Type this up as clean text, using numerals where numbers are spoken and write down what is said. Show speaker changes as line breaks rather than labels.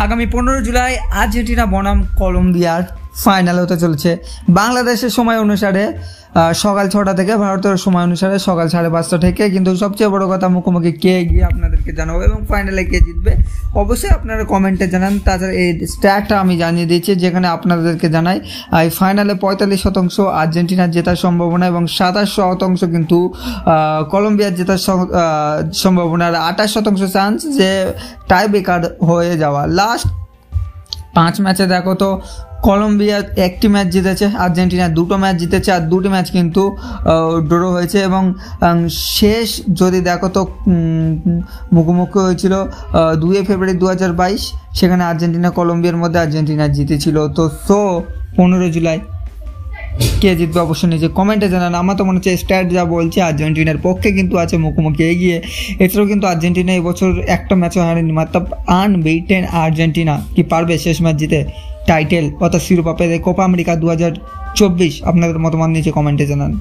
আগামী 15 জুলাই আর্জেন্টিনা বনাম কলম্বিয়ার ফাইনাল হতে চলেছে। বাংলাদেশের সময় অনুসারে সকাল 6টা থেকে, ভারতের সময় অনুসারে সকাল 5:30 থেকে। কিন্তু সবচেয়ে বড় কথা, মুখোমুখি কে গিয়ে আপনাদেরকে জানাবো এবং ফাইনালে কে জিতবে অবশ্যই আপনারা কমেন্টে জানান। তাছাড়া এই স্ট্যাটটা আমি জানিয়ে দিচ্ছি, যেখানে আপনাদেরকে জানাই এই ফাইনালে 45% আর্জেন্টিনার জেতার সম্ভাবনা এবং 27% কিন্তু কলম্বিয়ার জেতার সম্ভাবনা, আর 28% চান্স যে টাই ব্রেকার হয়ে যাওয়া। লাস্ট 5 ম্যাচে দেখো তো কলম্বিয়া 1টি ম্যাচ জিতেছে, আর্জেন্টিনা 2টো ম্যাচ জিতেছে, আর 2টি ম্যাচ কিন্তু ড্র হয়েছে। এবং শেষ যদি দেখো তো মুখোমুখি হয়েছিল 2 ফেব্রুয়ারি 2022, সেখানে আর্জেন্টিনা কলম্বিয়ার মধ্যে আর্জেন্টিনা জিতেছিল। তো 15 জুলাই কে জিতবে অবশ্যই নিজে কমেন্টে জানান। আমার তো মনে হচ্ছে স্ট্যাট যা বলছে আর্জেন্টিনার পক্ষে কিন্তু আছে, মুখোমুখি এগিয়ে। এছাড়াও কিন্তু আর্জেন্টিনা এবছর একটা ম্যাচও হারেনি, মাত্র আনবিটেন আর্জেন্টিনা। কি পারবে শেষ ম্যাচ জিতে টাইটেল অর্থাৎ শিরোপা পেতে কোপা আমেরিকা 2024? আপনাদের মতামত নিচে কমেন্টে জানান।